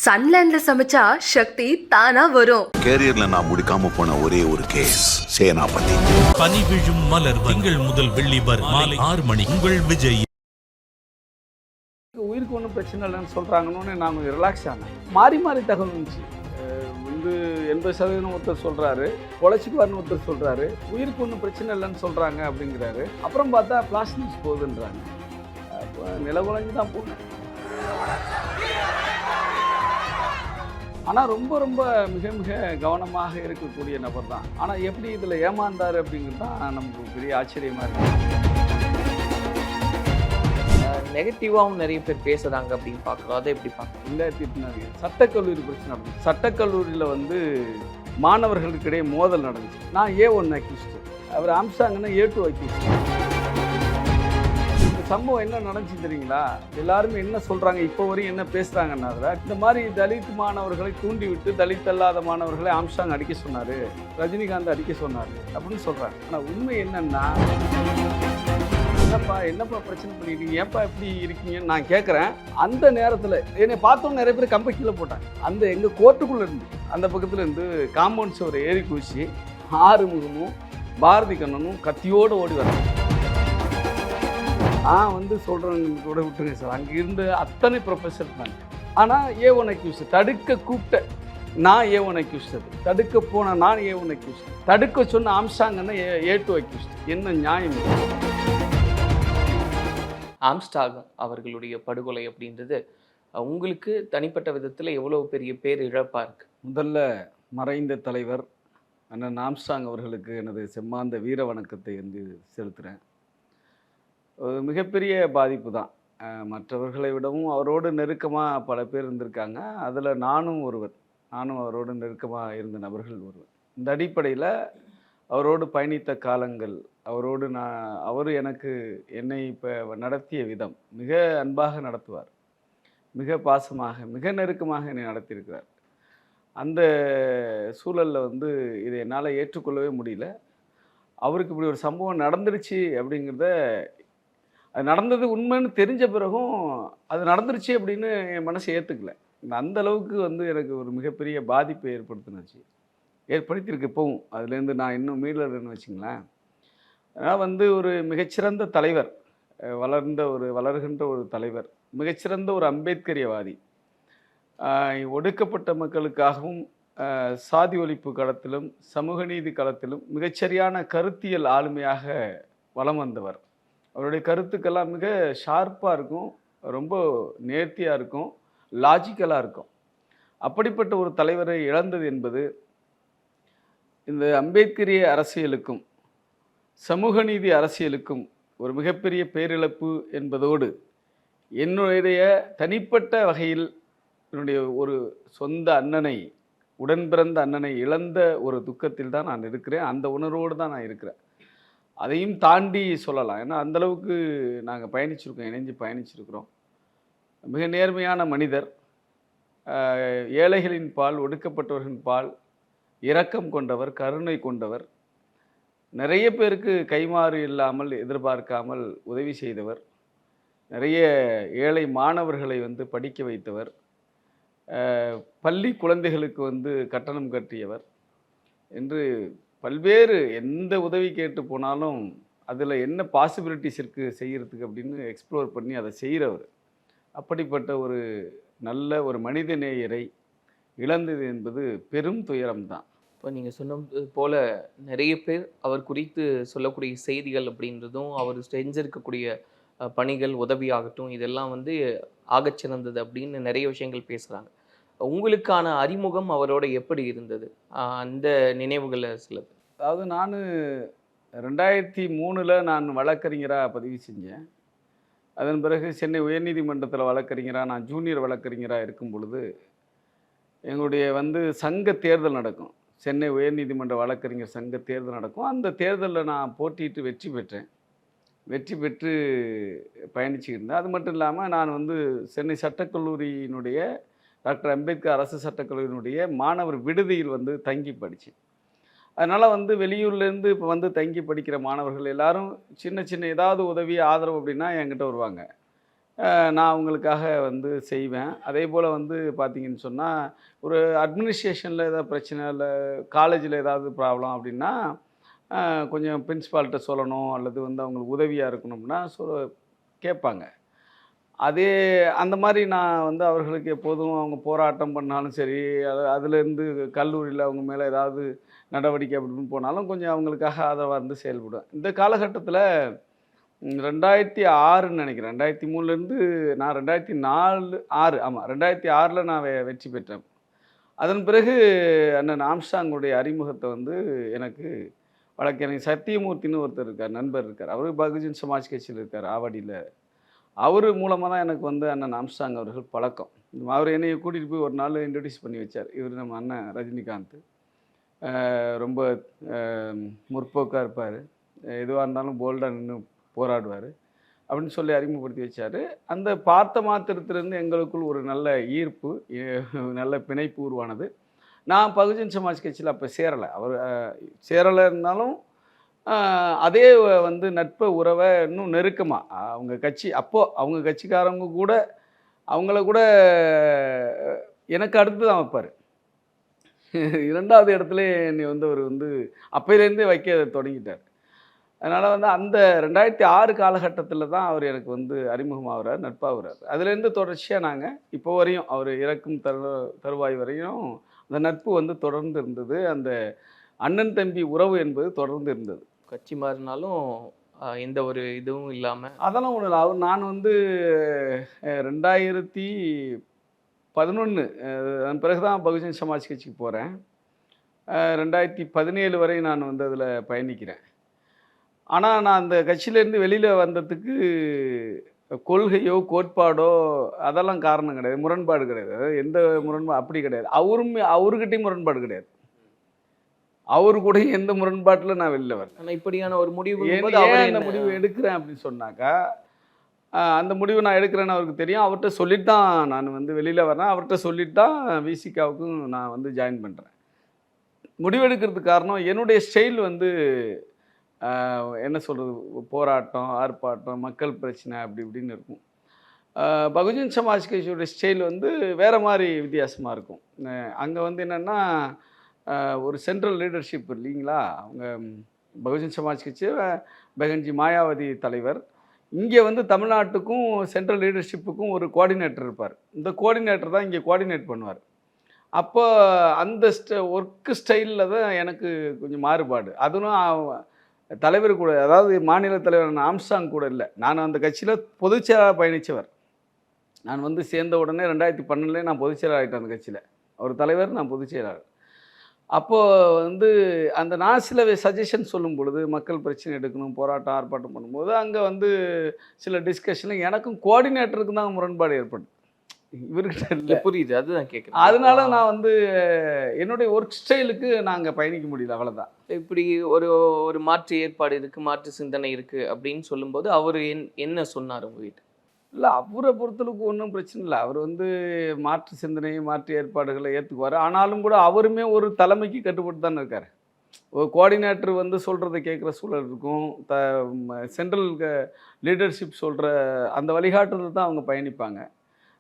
சன்லேண்ட்ல சமைச்சா சக்தி தானா வரும். கேரியர்ல நான் முடிக்காம போன ஒரே ஒரு கேஸ் சேனாபதி. பனி விழும் மலர் திங்கள் முதல் வெள்ளி வரை மாலை 6 மணி உங்கள் விஜய். உயிருக்கு ஒன்றும் பிரச்சனை இல்லைன்னு சொல்கிறாங்கன்னு நான் கொஞ்சம் ரிலாக்ஸ் ஆனேன். மாறி மாறி தகவல் இருந்துச்சு. வந்து 80% ஒருத்தர் சொல்கிறாரு, பொழைச்சிக்குவார்னு ஒருத்தர் சொல்கிறாரு, உயிருக்கு ஒன்றும் பிரச்சனை இல்லைன்னு சொல்கிறாங்க அப்படிங்கிறாரு. அப்புறம் பார்த்தா ஃப்ளாஷ் நியூஸ் போகுதுன்றாங்க. அப்போ நிலகுலைஞ்சு தான் போனேன். ஆனால் ரொம்ப ரொம்ப மிக மிக கவனமாக இருக்கக்கூடிய நபர் தான். ஆனால் எப்படி இதில் ஏமாந்தார் அப்படிங்கிறது தான் நமக்கு பெரிய ஆச்சரியமாக இருக்குது. நெகட்டிவாகவும் நிறைய பேர் பேசுகிறாங்க அப்படின்னு பார்க்கலாம். அதை எப்படி பார்க்கலாம்? இல்லை திட்டினாங்க. சட்டக்கல்லூரி பிரச்சனை நடந்துச்சு. சட்டக்கல்லூரியில் வந்து மாணவர்களுக்கிடையே மோதல் நடந்துச்சு. நான் A1 அக்யூஸ்டு, அவர் ஆம்சாங்கன்னா A2 அக்யூஸ்டு. சம்பவம் என்ன நடந்துச்சு தெரியுங்களா? எல்லாருமே என்ன சொல்கிறாங்க, இப்போ வரையும் என்ன பேசுகிறாங்கன்னா, இந்த மாதிரி தலித் மாணவர்களை தூண்டிவிட்டு தலித் அல்லாத மாணவர்களை ஆம்சாங் அடிக்க சொன்னார், ரஜினிகாந்த் அடிக்க சொன்னார் அப்படின்னு சொல்கிறாங்க. ஆனால் உண்மை என்னன்னா, என்னப்பா பிரச்சனை பண்ணிட்டீங்க, ஏப்பா எப்படி இருக்கீங்கன்னு நான் கேட்குறேன். அந்த நேரத்தில் என்னை பார்த்தோன்னு நிறைய பேர் கம்பை கீழே போட்டாங்க. அந்த எங்கள் கோர்ட்டுக்குள்ளே இருந்து அந்த பக்கத்தில் இருந்து காம்பவுண்ட் சுவர் ஏறி குதிச்சு ஆறுமுகமும் பாரதி கண்ணனும் கத்தியோடு ஓடி வராங்க. வந்து சொல்கிறவங்க கூட விட்டுருங்க சார். அங்கே இருந்த அத்தனை ப்ரொஃபஸர் தான். ஆனால் A1 அக்யூஸ்ட் தடுக்க கூப்பிட்ட நான் A1 அக்யூஸ்ட், தடுக்க போன நான் A1 அக்யூஸ்ட், தடுக்க சொன்ன ஆம்ஸ்டாங்கன்னா A2 அக்யூஸ்ட். என்ன நியாயம்? ஆம்ஸ்டாங் அவர்களுடைய படுகொலை அப்படின்றது உங்களுக்கு தனிப்பட்ட விதத்தில் எவ்வளோ பெரிய பேர் இழப்பாக இருக்குது? முதல்ல மறைந்த தலைவர் அண்ணன் ஆம்ஸ்டாங் அவர்களுக்கு எனது செம்மாந்த வீர வணக்கத்தை வந்து செலுத்துகிறேன். ஒரு மிகப்பெரிய பாதிப்பு தான். மற்றவர்களை விடவும் அவரோடு நெருக்கமாக பல பேர் இருந்திருக்காங்க. அதில் நானும் ஒருவர். நானும் அவரோடு நெருக்கமாக இருந்த நபர்கள் ஒருவர். இந்த அடிப்படையில் அவரோடு பயணித்த காலங்கள், அவரோடு அவர் என்னை இப்போ நடத்திய விதம் மிக அன்பாக நடத்துவார், மிக பாசமாக, மிக நெருக்கமாக என்னை நடத்தியிருக்கிறார். அந்த சூழலில் வந்து இதை என்னால் ஏற்றுக்கொள்ளவே முடியல. அவருக்கு இப்படி ஒரு சம்பவம் நடந்துருச்சு அப்படிங்கிறத, அது நடந்தது உண்மைன்னு தெரிஞ்ச பிறகும் அது நடந்துருச்சு அப்படின்னு என் மனசை ஏற்றுக்கல. அந்த அளவுக்கு வந்து எனக்கு ஒரு மிகப்பெரிய பாதிப்பை ஏற்படுத்தியிருக்கு. இப்போவும் அதுலேருந்து நான் இன்னும் மீளறேன்னு வச்சுங்களேன். ஆனால் வந்து ஒரு மிகச்சிறந்த தலைவர், வளர்கின்ற ஒரு தலைவர், மிகச்சிறந்த ஒரு அம்பேத்கரியவாதி, ஒடுக்கப்பட்ட மக்களுக்காகவும் சாதி ஒழிப்பு களத்திலும் சமூக நீதி களத்திலும் மிகச்சரியான கருத்தியல் ஆளுமையாக வலம் வந்தவர். அவருடைய கருத்துக்கெல்லாம் மிக ஷார்ப்பாக இருக்கும், ரொம்ப நேர்த்தியாக இருக்கும், லாஜிக்கலாக இருக்கும். அப்படிப்பட்ட ஒரு தலைவரை இழந்தது என்பது இந்த அம்பேத்கரிய அரசியலுக்கும் சமூக நீதி அரசியலுக்கும் ஒரு மிகப்பெரிய பேரிழப்பு என்பதோடு, என்னுடைய தனிப்பட்ட வகையில் என்னுடைய ஒரு சொந்த அண்ணனை, உடன் பிறந்த அண்ணனை இழந்த ஒரு துக்கத்தில் தான் நான் இருக்கிறேன். அந்த உணர்வோடு தான் நான் இருக்கிறேன். அதையும் தாண்டி சொல்லலாம். ஏன்னா அந்தளவுக்கு நாங்கள் பயணிச்சிருக்கோம், இணைஞ்சு பயணிச்சிருக்கிறோம். மிக நேர்மையான மனிதர், ஏழைகளின் பால், ஒடுக்கப்பட்டவர்களின் பால் இரக்கம் கொண்டவர், கருணை கொண்டவர், நிறைய பேருக்கு கைமாறு இல்லாமல் எதிர்பார்க்காமல் உதவி செய்தவர், நிறைய ஏழை மாணவர்களை வந்து படிக்க வைத்தவர், பள்ளி குழந்தைகளுக்கு வந்து கட்டணம் கட்டியவர் என்று பல்வேறு எந்த உதவி கேட்டு போனாலும் அதில் என்ன பாசிபிலிட்டிஸ் இருக்குது செய்கிறதுக்கு அப்படின்னு எக்ஸ்ப்ளோர் பண்ணி அதை செய்கிறவர். அப்படிப்பட்ட ஒரு நல்ல ஒரு மனித நேயரை இழந்தது என்பது பெரும் துயரம்தான். இப்போ நீங்கள் சொன்னது போல் நிறைய பேர் அவர் குறித்து சொல்லக்கூடிய செய்திகள் அப்படின்றதும், அவர் செஞ்சிருக்கக்கூடிய பணிகள், உதவியாகட்டும், இதெல்லாம் வந்து ஆகச்சிறந்தது அப்படின்னு நிறைய விஷயங்கள் பேசுகிறாங்க. உங்களுக்கான அறிமுகம் அவரோட எப்படி இருந்தது? அந்த நினைவுகளை சிலது. அதாவது நான் 2003 நான் வழக்கறிஞராக பதிவு செஞ்சேன். அதன் பிறகு சென்னை உயர்நீதிமன்றத்தில் வழக்கறிஞராக, நான் ஜூனியர் வழக்கறிஞராக இருக்கும் பொழுது எங்களுடைய வந்து சங்க தேர்தல் நடக்கும். சென்னை உயர்நீதிமன்ற வழக்கறிஞர் சங்க தேர்தல் நடக்கும். அந்த தேர்தலில் நான் போட்டியிட்டு வெற்றி பெற்றேன். வெற்றி பெற்று பயணிச்சுக்கிட்டு இருந்தேன். அது மட்டும் இல்லாமல் நான் வந்து சென்னை சட்டக்கல்லூரியினுடைய டாக்டர் அம்பேத்கர் அரசு சட்டக்கல்லூரியினுடைய மாணவர் விடுதியில் வந்து தங்கி படித்தேன். அதனால் வந்து வெளியூர்லேருந்து இப்போ வந்து தங்கி படிக்கிற மாணவர்கள் எல்லாரும் சின்ன சின்ன ஏதாவது உதவி, ஆதரவு அப்படின்னா என்கிட்ட வருவாங்க. நான் அவங்களுக்காக வந்து செய்வேன். அதே போல் வந்து பார்த்தீங்கன்னு சொன்னால், ஒரு அட்மினிஸ்ட்ரேஷனில் ஏதாவது பிரச்சனை, இல்லை காலேஜில் ஏதாவது ப்ராப்ளம் அப்படின்னா, கொஞ்சம் பிரின்சிபால்கிட்ட சொல்லணும், அல்லது வந்து அவங்களுக்கு உதவியாக இருக்கணும்னா கேட்பாங்க. அதே அந்த மாதிரி நான் வந்து அவர்களுக்கு எப்போதும் அவங்க போராட்டம் பண்ணாலும் சரி, அதுலேருந்து கல்லூரியில் அவங்க மேலே ஏதாவது நடவடிக்கை அப்படின்னு போனாலும் கொஞ்சம் அவங்களுக்காக ஆதரவாக இருந்து செயல்படுவேன். இந்த காலகட்டத்தில் 2006ன்னு நினைக்கிறேன். 2003லேருந்து நான் 2004 6 ஆமாம் 2006ல் நான் வெற்றி பெற்றேன். அதன் பிறகு அண்ணன் ஆம்ஸ்ட்ராங்குடைய அறிமுகத்தை வந்து எனக்கு வழக்கறிஞர் சத்தியமூர்த்தின்னு ஒருத்தர் இருக்கார், நண்பர் இருக்கார். அவர் பகுஜன் சமாஜ் கட்சியில் இருக்கார் ஆவடியில். அவர் மூலமாக தான் எனக்கு வந்து அண்ணன் ஆம்ஸ்ட்ராங் அவர்கள் பழக்கம். அவர் என்னையை கூட்டிகிட்டு போய் ஒரு நாள் இன்ட்ரடியூஸ் பண்ணி வச்சார். இவர் நம்ம அண்ணன் ரஜினிகாந்த், ரொம்ப முற்போக்காக இருப்பார், எதுவாக இருந்தாலும் போல்டாக நின்று போராடுவார் அப்படின்னு சொல்லி அறிமுகப்படுத்தி வச்சார். அந்த பார்த்த மாத்திரத்திலிருந்து எங்களுக்குள் ஒரு நல்ல ஈர்ப்பு, நல்ல பிணைப்பு உருவானது. நான் பகுஜன் சமாஜ் கட்சியில் அப்போ சேரலை. அவர் சேரலை இருந்தாலும் அதே வந்து நட்பு உறவை இன்னும் நெருக்கமாக அவங்க கட்சி, அப்போது அவங்க கட்சிக்காரவங்க கூட அவங்கள கூட எனக்கு அடுத்து தான் வைப்பார். 2வது இடத்துல என்னை வந்து அவர் வந்து அப்பையிலேருந்தே வைக்க தொடங்கிட்டார். அதனால் வந்து அந்த 2006 காலகட்டத்தில் தான் அவர் எனக்கு வந்து அறிமுகமாகிறார், நட்பாகிறார். அதுலேருந்து தொடர்ச்சியாக நாங்கள் இப்போ வரையும், அவர் இறக்கும் தருவாய் வரையும் அந்த நட்பு வந்து தொடர்ந்து இருந்தது. அந்த அண்ணன் தம்பி உறவு என்பது தொடர்ந்து இருந்தது. கட்சி மாறினாலும் எந்த ஒரு இதுவும் இல்லாமல் அதெல்லாம் ஒன்றும் இல்லை. நான் வந்து 2011 அதன் பிறகு தான் பகுஜன் சமாஜ் கட்சிக்கு போகிறேன். 2017 வரை நான் வந்து அதில் பயணிக்கிறேன். ஆனால் நான் அந்த கட்சியிலேருந்து வெளியில் வந்ததுக்கு கொள்கையோ கோட்பாடோ அதெல்லாம் காரணம் கிடையாது, முரண்பாடு கிடையாது. அதாவது எந்த முரண்பாடு அப்படி கிடையாது. அவர்கிட்டையும் முரண்பாடு கிடையாது. அவரு கூட எந்த முரண்பாட்டில் நான் வெளில வரேன். ஆனால் இப்படியான ஒரு முடிவு அந்த முடிவு எடுக்கிறேன் அப்படின்னு சொன்னாக்கா, அந்த முடிவு நான் எடுக்கிறேன்னு அவருக்கு தெரியும். அவர்கிட்ட சொல்லிட்டு தான் நான் வந்து வெளியில் வரேன். அவர்கிட்ட சொல்லிட்டு தான் விசிகாவுக்கும் நான் வந்து ஜாயின் பண்ணுறேன். முடிவெடுக்கிறதுக்கு காரணம் என்னுடைய ஸ்டைல் வந்து என்ன சொல்கிறது, போராட்டம், ஆர்ப்பாட்டம், மக்கள் பிரச்சனை அப்படி இப்படின்னு இருக்கும். பகுஜன் சமாஜ் கட்சியோட ஸ்டைல் வந்து வேறு மாதிரி வித்தியாசமாக இருக்கும். அங்கே வந்து என்னென்னா, ஒரு சென்ட்ரல் லீடர்ஷிப் இல்லைங்களா, அவங்க பகுஜன் சமாஜ் கட்சி பெகன்ஜி மாயாவதி தலைவர். இங்கே வந்து தமிழ்நாட்டுக்கும் சென்ட்ரல் லீடர்ஷிப்புக்கும் ஒரு கோஆர்டினேட்டர் இருப்பார். இந்த கோஆர்டினேட்டர் தான் இங்கே கோஆர்டினேட் பண்ணுவார். அப்போ அந்த ஒர்க்கு ஸ்டைலில் தான் எனக்கு கொஞ்சம் மாறுபாடு. அதுவும் தலைவர் கூட, அதாவது மாநில தலைவர் ஆம்ஸ்ட்ராங் கூட இல்லை. நான் அந்த கட்சியில் பொதுச்செயலாளர் பயணித்தவர். நான் வந்து சேர்ந்த உடனே 2012 நான் பொதுச்செயலாளர் ஆகிட்டேன் அந்த கட்சியில். அவர் தலைவர், நான் பொதுச்செயலாளர். அப்போது வந்து அந்த நான் சில சஜஷன் சொல்லும் பொழுது, மக்கள் பிரச்சனை எடுக்கணும், போராட்டம் ஆர்ப்பாட்டம் பண்ணும்போது அங்கே வந்து சில டிஸ்கஷனில் எனக்கும் கோஆர்டினேட்டருக்கு தான் முரண்பாடு ஏற்படும், இவர்கிட்ட இல்லை. புரியுது, அதுதான் கேட்குறேன். அதனால நான் வந்து என்னுடைய ஒர்க் ஸ்டைலுக்கு நாங்கள் பயணிக்க முடியல, அவ்வளோதான். இப்படி ஒரு ஒரு மாற்று ஏற்பாடு இருக்குது, மாற்று சிந்தனை இருக்குது அப்படின்னு சொல்லும்போது அவர் என்ன சொன்னார் உங்ககிட்ட? இல்லை, அவரை பொறுத்தளவுக்கு ஒன்றும் பிரச்சனை இல்லை. அவர் வந்து மாற்று சிந்தனை, மாற்று ஏற்பாடுகளை ஏற்றுக்குவார். ஆனாலும் கூட அவருமே ஒரு தலைமைக்கு கட்டுப்பட்டு தானே இருக்கார். ஒரு கோஆர்டினேட்டர் வந்து சொல்கிறத கேட்குற சூழல் இருக்கும். சென்ட்ரல் லீடர்ஷிப் சொல்கிற அந்த வழிகாட்டுதல் தான் அவங்க பயணிப்பாங்க.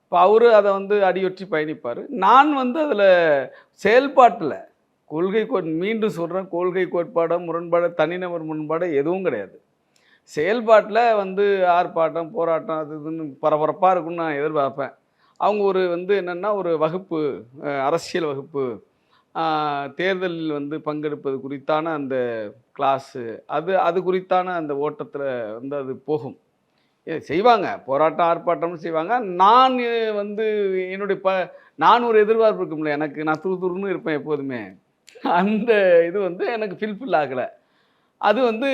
இப்போ அவரு அதை வந்து அடியொற்றி பயணிப்பார். நான் வந்து அதில் செயல்பாட்டில் மீண்டும் சொல்கிறேன், கொள்கை கோட்பாடோ முரண்பாடு, தனிநபர் முரண்பாடு எதுவும் கிடையாது. செயல்பாட்டில் வந்து ஆர்ப்பாட்டம், போராட்டம், அது இதுன்னு பரபரப்பாக இருக்குன்னு நான் எதிர்பார்ப்பேன். அவங்க ஒரு வந்து என்னென்னா, ஒரு வகுப்பு, அரசியல் வகுப்பு, தேர்தலில் வந்து பங்கெடுப்பது குறித்தான அந்த கிளாஸு, அது குறித்தான அந்த ஓட்டத்தில் வந்து அது போகும். செய்வாங்க, போராட்டம் ஆர்ப்பாட்டம்னு செய்வாங்க. நான் வந்து என்னுடைய நான் ஒரு எதிர்பார்ப்பு இருக்கும்ல எனக்கு, நான் துருன்னு இருப்பேன் எப்போதுமே. அந்த இது வந்து எனக்கு ஃபில்ஃபில் ஆகலை. அது வந்து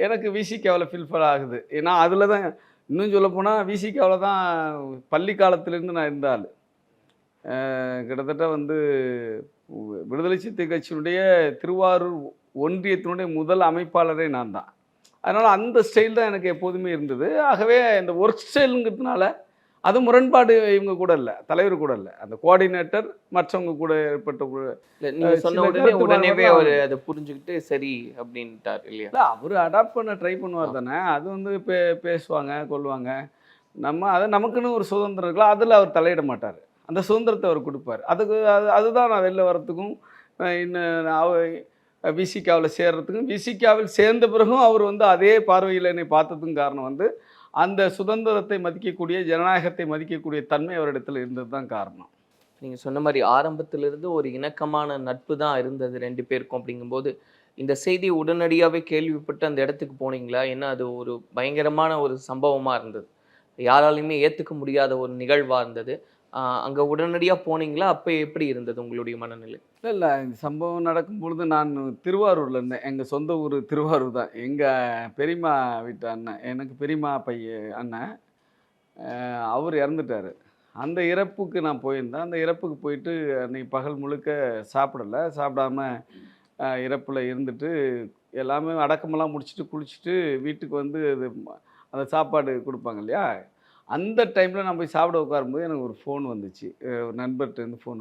எனக்கு விசிகாவில் ஃபில்ஃபில் ஆகுது. ஏன்னா அதில் தான், இன்னும் சொல்லப்போனால் விசிகாவில் தான் பள்ளி காலத்திலேருந்து நான் இருந்தால், கிட்டத்தட்ட வந்து விடுதலை சிறுத்தை கட்சியினுடைய திருவாரூர் ஒன்றியத்தினுடைய முதல் அமைப்பாளரே நான் தான். அதனால் அந்த ஸ்டைல் தான் எனக்கு எப்போதுமே இருந்தது. ஆகவே இந்த ஒர்க் ஸ்டைலுங்கிறதுனால அது முரண்பாடு இவங்க கூட இல்லை, தலைவர் கூட இல்லை, அந்த கோஆர்டினேட்டர் மற்றவங்க கூட ஏற்பட்ட உடனே அவர் அதை புரிஞ்சுக்கிட்டு சரி அப்படின்ட்டார் இல்லையா? இல்லை, அவர் அடாப்ட் பண்ண ட்ரை பண்ணுவார் தானே. அது வந்து பேசுவாங்க, கொள்வாங்க. அதை நமக்குன்னு ஒரு சுதந்திரம் இருக்கலாம், அதில் அவர் தலையிட மாட்டார். அந்த சுதந்திரத்தை அவர் கொடுப்பார். அதுதான் நான் வெளில வரத்துக்கும் இன்னும் விசிகாவில் சேர்றதுக்கும், விசிகாவில் சேர்ந்த பிறகும் அவர் அதே பார்வையில் என்னை பார்த்ததுக்கும் காரணம் அந்த சுதந்திரத்தை மதிக்கக்கூடிய, ஜனநாயகத்தை மதிக்கக்கூடிய தன்மை அவரிடத்தில் இருந்தது தான் காரணம். நீங்கள் சொன்ன மாதிரி ஆரம்பத்திலிருந்து ஒரு இணக்கமான நட்பு தான் இருந்தது 2 பேருக்கும். அப்படிங்கும்போது இந்த செய்தி உடனடியாகவே கேள்விப்பட்டு அந்த இடத்துக்கு போனீங்களா? ஏன்னா அது ஒரு பயங்கரமான ஒரு சம்பவமாக இருந்தது, யாராலையுமே ஏற்றுக்க முடியாத ஒரு நிகழ்வாக இருந்தது. அங்கே உடனடியாக போனீங்களா? அப்போ எப்படி இருந்தது உங்களுடைய மனநிலை? இல்லை, இந்த சம்பவம் நடக்கும் பொழுது நான் திருவாரூரில் இருந்தேன். எங்கள் சொந்த ஊர் திருவாரூர் தான். எங்கள் பெரியம்மா வீட்டு அண்ணன், எனக்கு பெரியம்மா அண்ணன், அவர் இறந்துட்டார். அந்த இறப்புக்கு நான் போயிருந்தேன். அந்த இறப்புக்கு போயிட்டு அன்றைக்கி பகல் முழுக்க சாப்பிடாம இறப்பில் இருந்துட்டு எல்லாமே அடக்கமெல்லாம் முடிச்சுட்டு குளிச்சுட்டு வீட்டுக்கு அந்த சாப்பாடு கொடுப்பாங்க இல்லையா, அந்த டைமில் நான் போய் சாப்பிட உட்காரும்போது எனக்கு ஒரு ஃபோன் வந்துச்சு. ஒரு நண்பர்கிட்டருந்து ஃபோன்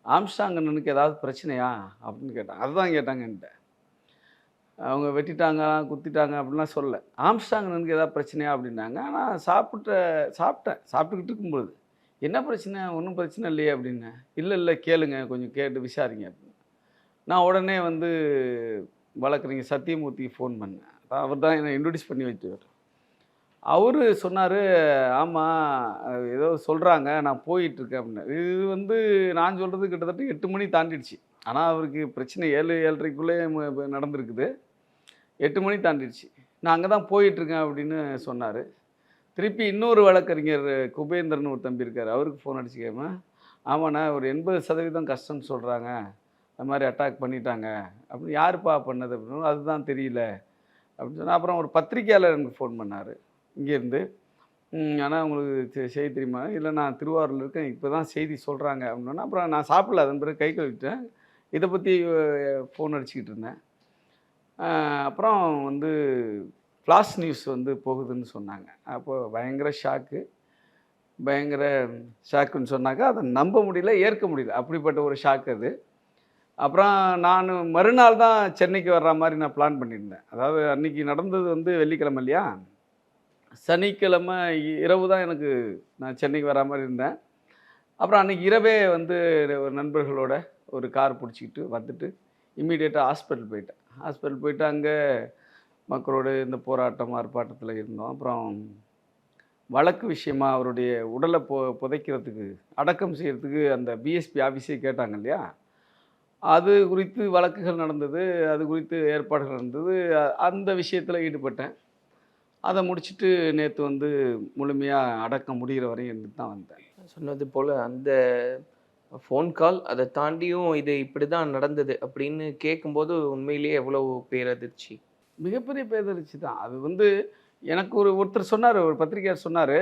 ஆம்ஸ்ட்ராங் அண்ணனுக்கு ஏதாவது பிரச்சனையா அப்படின்னு கேட்டாங்க. அதுதான் கேட்டாங்க என்கிட்ட. அவங்க வெட்டிட்டாங்க, குத்திட்டாங்க அப்படின்லாம் சொல்ல. ஆம்ஸ்ட்ராங் அண்ணனுக்கு ஏதாவது பிரச்சனையா அப்படின்னாங்க. ஆனால் சாப்பிட்டுக்கிட்டு இருக்கும்பொழுது என்ன பிரச்சனை, ஒன்றும் பிரச்சனை இல்லையே அப்படின்னேன். இல்லை கேளுங்க, கொஞ்சம் கேட்டு விசாரிங்க அப்படின்னு. நான் உடனே வழக்கறிஞர் சத்தியமூர்த்திக்கு ஃபோன் பண்ணேன். அவர் தான் என்னை இன்ட்ரடியூஸ் பண்ணி வச்சுருவார். அவர் சொன்னார், ஆமாம் ஏதோ சொல்கிறாங்க, நான் போயிட்டுருக்கேன் அப்படின்னு. இது நான் சொல்கிறது கிட்டத்தட்ட 8 மணி தாண்டிடுச்சு. ஆனால் அவருக்கு பிரச்சனை 7-7:30க்குள்ளே நடந்திருக்குது. 8 மணி தாண்டிடுச்சு. நான் அங்கே தான் போயிட்டுருக்கேன் அப்படின்னு சொன்னார். திருப்பி இன்னொரு வழக்கறிஞர் குபேந்திரன் ஒரு தம்பி இருக்கார், அவருக்கு ஃபோன் அடிச்சு கேட்பேன். ஆமாண்ணா ஒரு 80% கஷ்டம்னு சொல்கிறாங்க, அது மாதிரி அட்டாக் பண்ணிட்டாங்க அப்படின்னு. யாருப்பா பண்ணது அப்படின்னு. அதுதான் தெரியல அப்படின்னு சொன்னால். அப்புறம் ஒரு பத்திரிக்கையாளர் எனக்கு ஃபோன் பண்ணார் இங்கேருந்து. ஆனால் உங்களுக்கு செய்தி தெரியுமா? இல்லை, நான் திருவாரூரில் இருக்கேன், இப்போ தான் செய்தி சொல்கிறாங்க அப்படின்னா. அப்புறம் நான் சாப்பிடல, அதன் பிறகு கை கழுவிட்டேன். இதை பற்றி ஃபோன் அடிச்சுக்கிட்டு இருந்தேன். அப்புறம் ஃப்ளாஷ் நியூஸ் போகுதுன்னு சொன்னாங்க. அப்போது பயங்கர ஷாக்குன்னு சொன்னாங்க. அதை நம்ப முடியல, ஏற்க முடியல, அப்படிப்பட்ட ஒரு ஷாக் அது. அப்புறம் நான் மறுநாள் தான் சென்னைக்கு வர்ற மாதிரி நான் பிளான் பண்ணியிருந்தேன். அதாவது அன்றைக்கி நடந்தது வெள்ளிக்கிழமை இல்லையா, சனிக்கிழமை இரவு தான் நான் சென்னைக்கு வர மாதிரி இருந்தேன். அப்புறம் அன்றைக்கி இரவே ஒரு நண்பர்களோட ஒரு கார் பிடிச்சிக்கிட்டு வந்துட்டு இம்மீடியட்டாக ஹாஸ்பிட்டல் போயிட்டு அங்கே மக்களோட இந்த போராட்டம் ஆர்ப்பாட்டத்தில் இருந்தோம். அப்புறம் வழக்கு விஷயமாக அவருடைய உடலை புதைக்கிறதுக்கு, அடக்கம் செய்கிறதுக்கு அந்த பிஎஸ்பி ஆஃபீஸே கேட்டாங்க இல்லையா, அது குறித்து வழக்குகள் நடந்தது, அது குறித்து ஏற்பாடுகள் நடந்தது. அந்த விஷயத்தில் ஈடுபட்டேன். அதை முடிச்சுட்டு நேற்று முழுமையாக அடக்கம் முடிகிற வரையும் இருந்துட்டு தான் வந்தேன். சொன்னது போல் அந்த ஃபோன் கால், அதை தாண்டியும் இது இப்படி தான் நடந்தது அப்படின்னு கேட்கும்போது உண்மையிலேயே எவ்வளோ பேரதிர்ச்சி, மிகப்பெரிய பேரதிர்ச்சி தான். அது எனக்கு ஒருத்தர் சொன்னார், ஒரு பத்திரிகையாளர் சொன்னார்,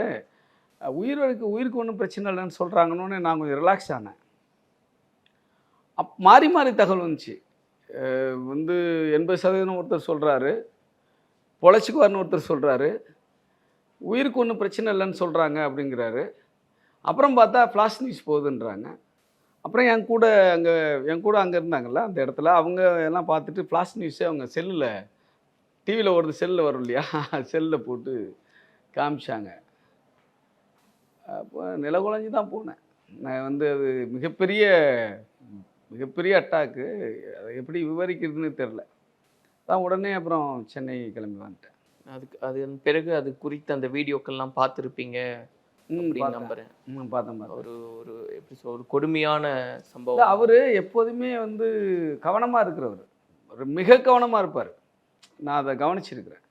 உயிருக்கு ஒன்றும் பிரச்சனை இல்லைன்னு சொல்கிறாங்கன்னு. நான் கொஞ்சம் ரிலாக்ஸ் ஆனேன். மாறி தகவல் வந்துச்சு. 80% ஒருத்தர் சொல்கிறாரு, பொழைச்சிக்குவார்னு ஒருத்தர் சொல்கிறாரு, உயிருக்கு ஒன்றும் பிரச்சனை இல்லைன்னு சொல்கிறாங்க அப்படிங்கிறாரு. அப்புறம் பார்த்தா ஃப்ளாஷ் நியூஸ் போகுதுன்றாங்க. அப்புறம் என் கூட அங்கே இருந்தாங்கல்ல அந்த இடத்துல, அவங்க எல்லாம் பார்த்துட்டு ஃப்ளாஷ் நியூஸே அவங்க டிவியில் செல்லில் வரும் இல்லையா, செல்லில் போட்டு காமிச்சாங்க. அப்போ நிலகுலைஞ்சி தான் போனேன். நான் அது மிகப்பெரிய அட்டாக்கு, அதை எப்படி விவரிக்கிறதுன்னு தெரில. தான் உடனே அப்புறம் சென்னை கிளம்பி வந்துட்டேன். அதன் பிறகு அது குறித்து அந்த வீடியோக்கள்லாம் பார்த்துருப்பீங்க அப்படின்னு நம்புகிறேன். பார்த்தேன். ஒரு கொடுமையான சம்பவம். அவர் எப்போதுமே கவனமாக இருக்கிறவர், மிக கவனமாக இருப்பார். நான் அதை கவனிச்சிருக்கிறேன்.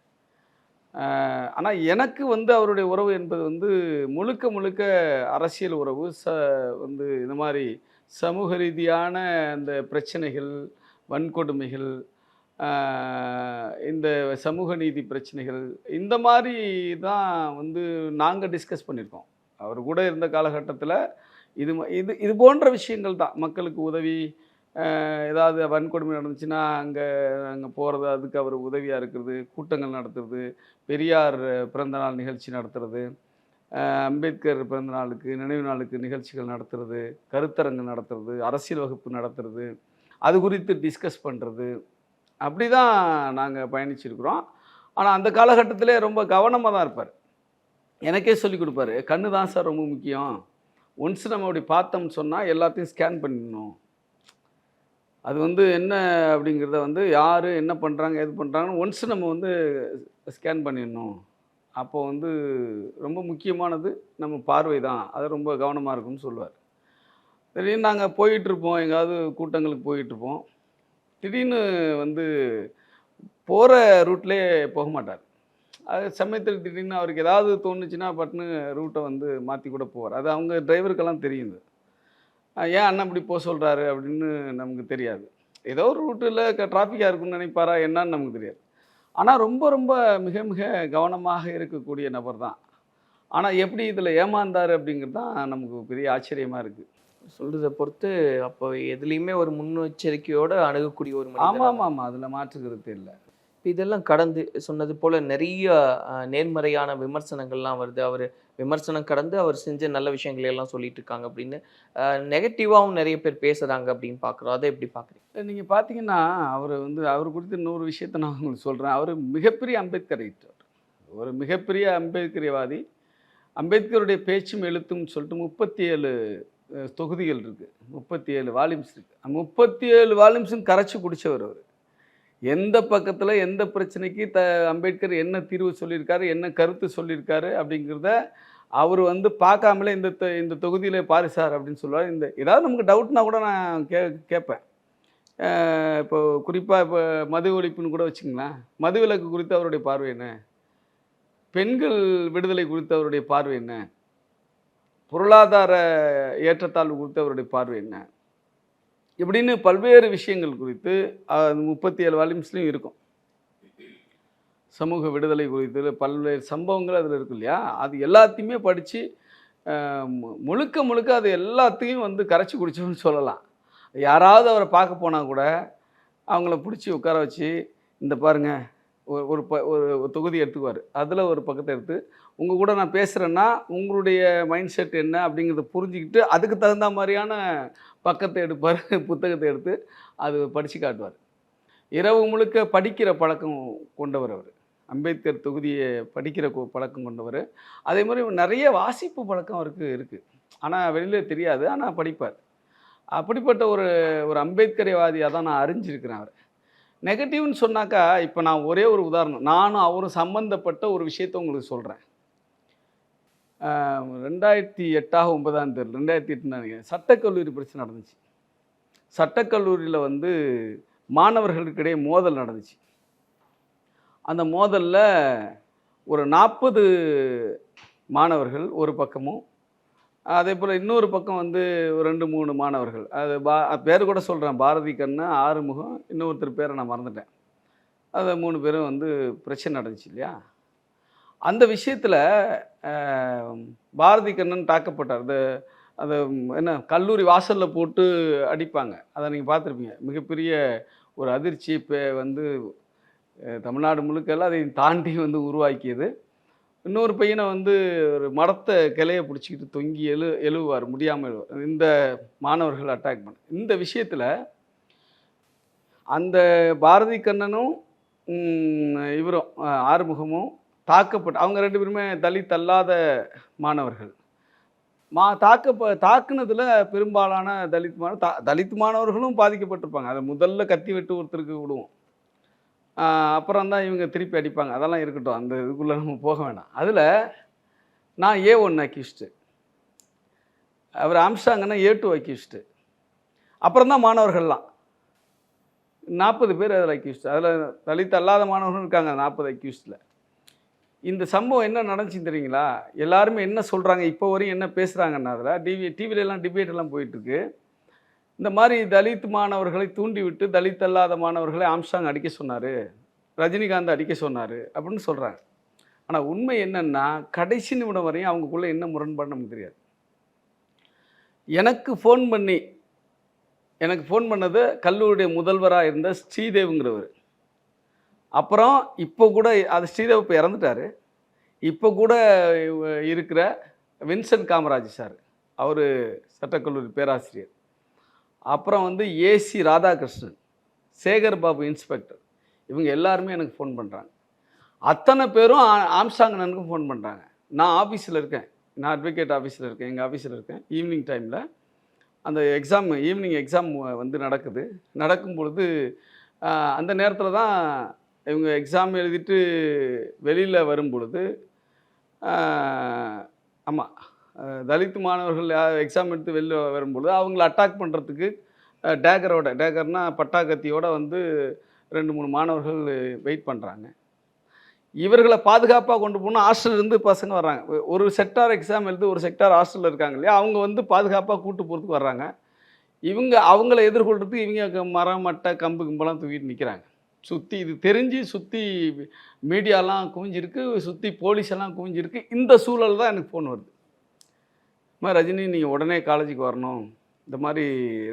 ஆனால் எனக்கு அவருடைய உறவு என்பது முழுக்க அரசியல் உறவு. இந்த மாதிரி சமூக ரீதியான அந்த பிரச்சனைகள், வன்கொடுமைகள், இந்த சமூக நீதி பிரச்சனைகள், இந்த மாதிரி தான் நாங்கள் டிஸ்கஸ் பண்ணியிருக்கோம். அவர் கூட இருந்த காலகட்டத்தில் இது போன்ற விஷயங்கள் தான். மக்களுக்கு உதவி, ஏதாவது வன்கொடுமை நடந்துச்சுன்னா அங்கே போகிறது, அதுக்கு அவர் உதவியாக இருக்கிறது, கூட்டங்கள் நடத்துறது, பெரியார் பிறந்தநாள் நிகழ்ச்சி நடத்துறது, அம்பேத்கர் பிறந்தநாளுக்கு நினைவு நாளுக்கு நிகழ்ச்சிகள் நடத்துறது, கருத்தரங்கு நடத்துறது, அரசியல் வகுப்பு நடத்துறது, அது குறித்து டிஸ்கஸ் பண்ணுறது, அப்படி தான் நாங்கள் பயணிச்சிருக்கிறோம். ஆனால் அந்த காலகட்டத்திலே ரொம்ப கவனமாக தான் இருப்பார். எனக்கே சொல்லி கொடுப்பாரு, கண்ணு தான் சார் ரொம்ப முக்கியம். ஒன்ஸ் நம்ம அப்படி பார்த்தோம்னு சொன்னால் எல்லாத்தையும் ஸ்கேன் பண்ணிடணும். அது வந்து என்ன அப்படிங்கிறத வந்து யார் என்ன பண்ணுறாங்க எது பண்ணுறாங்கன்னு ஒன்ஸ் நம்ம வந்து ஸ்கேன் பண்ணிடணும். அப்போ வந்து ரொம்ப முக்கியமானது நம்ம பார்வை தான், அது ரொம்ப கவனமாக இருக்கும்னு சொல்லுவார். திடீர்னு நாங்கள் போயிட்டுருப்போம், எங்கேயாவது கூட்டங்களுக்கு போயிட்டுருப்போம். திடீர்னு வந்து போகிற ரூட்லேயே போக மாட்டார். அது சமயத்தில் திடீர்னு அவருக்கு ஏதாவது தோணுச்சுன்னா பட்டுன்னு ரூட்டை வந்து மாற்றி கூட போவார். அது அவங்க டிரைவருக்கெல்லாம் தெரியுது. ஏன் அண்ணன் இப்படி போக சொல்கிறாரு அப்படின்னு நமக்கு தெரியாது. ஏதோ ஒரு ரூட்டில் டிராஃபிக்காக இருக்குன்னு நினைப்பாரா என்னன்னு நமக்கு தெரியாது. ஆனால் ரொம்ப ரொம்ப மிக மிக கவனமாக இருக்கக்கூடிய நபர் தான். ஆனால் எப்படி இதில் ஏமாந்தார் அப்படிங்கிறது தான் நமக்கு பெரிய ஆச்சரியமாக இருக்குது. சொல்றதை பொறுத்து அப்போ எதுலேயுமே ஒரு முன்னெச்சரிக்கையோட அணுகக்கூடிய ஒரு ஆமாம் மனிதரா ஆமாம் ஆமாம், அதில் மாற்றுக்கிறது இல்லை. இப்ப இதெல்லாம் கடந்து சொன்னது போல நிறைய நேர்மறையான விமர்சனங்கள்லாம் வருது. அவர் விமர்சனம் கடந்து அவர் செஞ்ச நல்ல விஷயங்களை எல்லாம் சொல்லிட்டு இருக்காங்க அப்படின்னு நெகட்டிவாகவும் நிறைய பேர் பேசுறாங்க அப்படின்னு பார்க்குறோம். அதை எப்படி பார்க்குறீங்க? நீங்கள் பார்த்தீங்கன்னா அவர் குறித்து இன்னொரு விஷயத்தை நான் உங்களுக்கு சொல்கிறேன். அவர் மிகப்பெரிய அம்பேத்கரைட், ஒரு மிகப்பெரிய அம்பேத்கரியவாதி. அம்பேத்கருடைய பேச்சும் எழுத்தும் சொல்லிட்டு 37 தொகுதிகள் இருக்குது, 37 வால்யூம்ஸ் இருக்குது. 37 வால்யூம்ஸும் கரைச்சி குடித்தவர் அவர். எந்த பக்கத்தில் எந்த பிரச்சனைக்கு அம்பேத்கர் என்ன தீர்வு சொல்லியிருக்காரு, என்ன கருத்து சொல்லியிருக்காரு அப்படிங்கிறத அவர் வந்து பார்க்காமலே இந்த தொகுதியில் பாரு சார் அப்படின்னு சொல்லுவார். ஏதாவது நமக்கு டவுட்னா கூட நான் கேட்பேன். இப்போ குறிப்பாக இப்போ மது ஒழிப்புன்னு கூட வச்சுங்களேன். மது விலக்கு குறித்து அவருடைய பார்வை என்ன, பெண்கள் விடுதலை குறித்து அவருடைய பார்வை என்ன, பொருளாதார ஏற்றத்தாழ்வு குறித்து அவருடைய பார்வை என்ன, இப்படின்னு பல்வேறு விஷயங்கள் குறித்து 37 வால்யூம்ஸ்லையும் இருக்கும். சமூக விடுதலை குறித்து பல்வேறு சம்பவங்கள் அதில் இருக்கும் இல்லையா, அது எல்லாத்தையுமே படித்து முழுக்க முழுக்க அது எல்லாத்தையும் வந்து கரைச்சி குடிச்சோன்னு சொல்லலாம். யாராவது அவரை பார்க்க போனால் கூட அவங்கள பிடிச்சி உட்கார வச்சு, இந்த பாருங்கள் ஒரு தொகுதி எடுத்துக்குவார். அதில் ஒரு பக்கத்தை எடுத்து உங்கள் கூட நான் பேசுகிறேன்னா உங்களுடைய மைண்ட் செட் என்ன அப்படிங்கிறத புரிஞ்சுக்கிட்டு அதுக்கு தகுந்த மாதிரியான பக்கத்தை எடுப்பார், புத்தகத்தை எடுத்து அது படித்து காட்டுவார். இரவு முழுக்க படிக்கிற பழக்கம் கொண்டவர் அவர். அம்பேத்கர் தொகுதியை படிக்கிற பழக்கம் கொண்டவர். அதே மாதிரி நிறைய வாசிப்பு பழக்கம் அவருக்கு இருக்குது. ஆனால் வெளியில் தெரியாது, ஆனால் படிப்பார். அப்படிப்பட்ட ஒரு அம்பேத்கரியவாதியாக தான் நான் அறிஞ்சிருக்கிறேன் அவர். நெகட்டிவ்னு சொன்னாக்கா, இப்போ நான் ஒரே ஒரு உதாரணம், நானும் அவரும் சம்மந்தப்பட்ட ஒரு விஷயத்தை உங்களுக்கு சொல்கிறேன். 2008-9 தெரியல, 2008 நினைக்கிறேன், சட்டக்கல்லூரி பிரச்சனை நடந்துச்சு. சட்டக்கல்லூரியில் வந்து மாணவர்களுக்கிடையே மோதல் நடந்துச்சு. அந்த மோதலில் ஒரு 40 மாணவர்கள் ஒரு பக்கமும், அதே போல் இன்னொரு பக்கம் வந்து ஒரு 2-3 மாணவர்கள், அது பேர் கூட சொல்கிறேன், பாரதி கண்ணன், ஆறுமுகம், இன்னொருத்தர் பேரை நான் மறந்துட்டேன். அது 3 பேரும் வந்து பிரச்சனை நடந்துச்சு இல்லையா. அந்த விஷயத்தில் பாரதி கண்ணன் தாக்கப்பட்டார். அது என்ன, கல்லூரி வாசலில் போட்டு அடிப்பாங்க, அதை நீங்கள் பார்த்துருப்பீங்க. மிகப்பெரிய ஒரு அதிர்ச்சி இப்போ வந்து தமிழ்நாடு முழுக்கெல்லாம் அதை தாண்டி வந்து உருவாக்கியது. இன்னொரு பையனை வந்து ஒரு மரத்தை கிளையை பிடிச்சிக்கிட்டு தொங்கி எழுவார், முடியாமல் எழுவார். இந்த மாணவர்கள் அட்டாக் பண்ண இந்த விஷயத்தில் அந்த பாரதி கண்ணனும் இவரும் ஆறுமுகமும் தாக்கப்பட்ட, அவங்க 2 பேருமே தலித் அல்லாத மாணவர்கள். தாக்குனதில் பெரும்பாலான தலித் மாணவர்களும் பாதிக்கப்பட்டிருப்பாங்க. அதை முதல்ல கத்தி வெட்டு ஒருத்தருக்கு விடுவோம், அப்புறம் தான் இவங்க திருப்பி அடிப்பாங்க. அதெல்லாம் இருக்கட்டும், அந்த இதுக்குள்ளே நம்ம போக வேண்டாம். அதில் நான் A1 அக்யூஸ்டு, அவர் ஆம்ஸ்ட்ராங்கன்னா A2 அக்யூஸ்டு, அப்புறம் தான் மாணவர்கள்லாம் 40 பேர் அதில் அக்யூஸ்டு. அதில் தலித் அல்லாத மாணவர்கள் இருக்காங்க 40 அக்யூஸ்டில். இந்த சம்பவம் என்ன நடந்துச்சுன்னு தெரியுங்களா? எல்லாருமே என்ன சொல்கிறாங்க, இப்போ வரையும் என்ன பேசுகிறாங்கன்னா, அதில் டிவிலெலாம் டிபேட்டெல்லாம் போயிட்டுருக்கு. இந்த மாதிரி தலித் மாணவர்களை தூண்டிவிட்டு தலித் அல்லாத மாணவர்களை ஆம்ஸ்ட்ராங் அடிக்க சொன்னார், ரஜினிகாந்த் அடிக்க சொன்னார் அப்படின்னு சொல்கிறாங்க. ஆனால் உண்மை என்னென்னா, கடைசி நிமிடம் வரையும் அவங்களுக்குள்ளே என்ன முரண்பாடு நமக்கு தெரியாது. எனக்கு ஃபோன் பண்ணது கல்லூரியுடைய முதல்வராக இருந்த ஸ்ரீதேவுங்கிறவர். அப்புறம் இப்போ கூட அது ஸ்ரீதேவ் இப்போ இறந்துட்டார். இப்போ கூட இருக்கிற வின்சென்ட் காமராஜ் சார், அவர் சட்டக்கல்லூரி பேராசிரியர். அப்புறம் வந்து ஏசி ராதாகிருஷ்ணன், சேகர் பாபு இன்ஸ்பெக்டர், இவங்க எல்லாருமே எனக்கு ஃபோன் பண்ணுறாங்க. அத்தனை பேரும் ஆம்ஸ்ட்ராங் அண்ணனுக்கும் ஃபோன் பண்ணுறாங்க. நான் ஆஃபீஸில் இருக்கேன், நான் அட்வொகேட் ஆஃபீஸில் இருக்கேன், எங்கள் ஆஃபீஸில் இருக்கேன். ஈவினிங் டைமில் அந்த ஈவினிங் எக்ஸாம் வந்து நடக்குது. நடக்கும் பொழுது அந்த நேரத்தில் தான் இவங்க எக்ஸாம் எழுதிட்டு வெளியில் வரும் பொழுது ஆமாம், தலித் மாணவர்கள் எக்ஸாம் எடுத்து வெளில வரும்பொழுது அவங்கள அட்டாக் பண்ணுறதுக்கு டேகர்னால் பட்டாக்கத்தியோடு வந்து 2-3 மாணவர்கள் வெயிட் பண்ணுறாங்க. இவர்களை பாதுகாப்பாக கொண்டு போகணும். ஹாஸ்டல்லேருந்து பசங்க வர்றாங்க. ஒரு செக்டார் எக்ஸாம் எழுதி ஒரு செக்டார் ஹாஸ்டலில் இருக்காங்க இல்லையா, அவங்க வந்து பாதுகாப்பாக கூட்டு போகிறதுக்கு வர்றாங்க. அவங்கள எதிர்கொள்கிறதுக்கு இவங்க மரம் மட்டை கம்பு கும்பலாம் தூக்கிட்டு நிற்கிறாங்க. சுற்றி இது தெரிஞ்சு சுற்றி மீடியாலாம் குவிஞ்சிருக்கு, சுற்றி போலீஸ் எல்லாம் குவிஞ்சிருக்கு. இந்த சூழல் தான் எனக்கு ஃபோன் வருது. இந்த மாதிரி ரஜினி நீங்கள் உடனே காலேஜுக்கு வரணும், இந்த மாதிரி